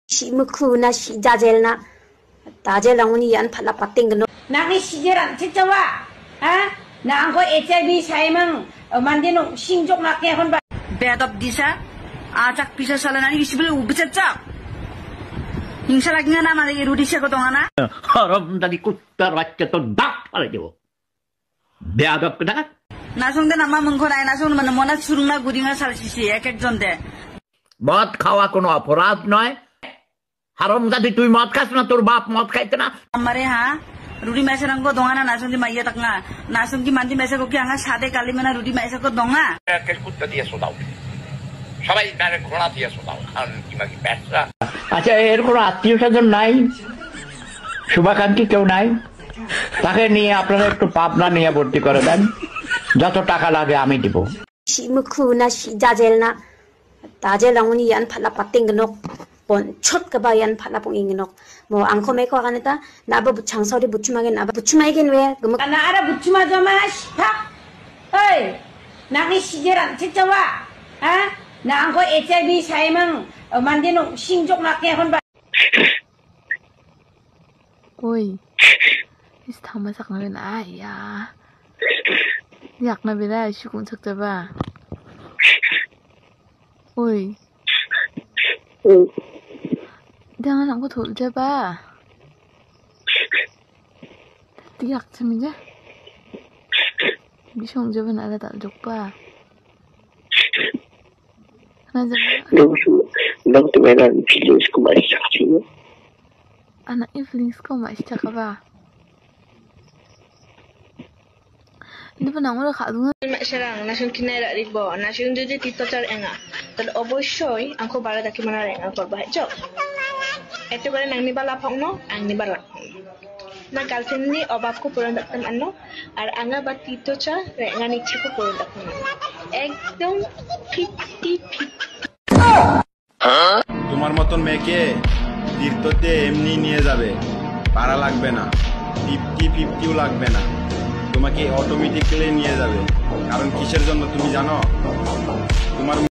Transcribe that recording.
Si mukuna si jajelna. Tajel languni yan pala pating gano. Nang sijiran cicawa. Ha? Nang ko HIV saimang mandino singjok na kaya kon ba. Bedop disa. Ajak bisa salanani isibule ubececak. Hingsa lagi nga naman ay irudisya ko tong ana. Haram tadi kutar wacce to dak pala jo. Bedop kada. নাসং দে নামা মংখনায় নাসং মানে মনা সুরুংনা গুদিঙা সালসিসি এক একজন দে মদ খাওয়া কোনো অপরাধ নয় হারাম জাতি তুই মদ খাস না তোর বাপ মদ খাইতে না আমারে হ্যাঁ রুডি মেসারাং কো দঙা না নাসং দি মাইয়া তাকনা নাসং কি মানদি মেসা কো কি আঙা সাদে কালি মেনা রুডি মেসা কো দঙা এর কুত্তা দিয়ে শোদাও সবাই মানে ঘোড়া দিয়ে শোদাও আর কি মাগি পেটরা আচ্ছা এর কোনো আত্মীয়-স্বজন নাই শুভাকাঙ্ক্ষী কেউ নাই তাকে নিয়ে আপনারা একটু পাবনা নিয়ে ভর্তি করে দেন যত টাকা লাগে আমি দিব Si mukuna si jajelna. Tajel languni yan pala pating gano. Pon chot ka ba yan pala pong inginok. Mo angko me ko kanita naba butchang sauri butchumagin naba butchumagin we gumak. Ana ara butchuma jomas. Ha? Hey. Nang sijiran cicawa. Ha? Nang ko HIV saimang mandino singjok na kaya kon ba. Ôi, thằng mà sặc người ai à? Nhạc này về đây chú cũng thực tập à? Ôi, đang làm có thủ chưa ba? Tiếc cho mình chứ? Biết không chưa bên này là tạo dục ba? Não também era infeliz com mais certinho. Anak influence kau macam cakap apa? Ini pun nama lekak tu. Serang, nasun kena rak ribo, nasun jadi kita cari enggak. Tapi obosoi, aku balik tak kemana enggak korban jauh. Itu kalau nang ni bala pang no, ang ni bala. Na girlfriend ni obabku pulang tak teman no, ar anga bat itu car, enggak ni cikgu pulang tak teman. Ekdom fifty. তোমার মতন মেয়েকে তীর্থতে এমনি নিয়ে যাবে পারা লাগবে না 50-50ও লাগবে না তোমাকে অটোমেটিক্যালি নিয়ে যাবে কারণ কিসের জন্য তুমি জানো তোমার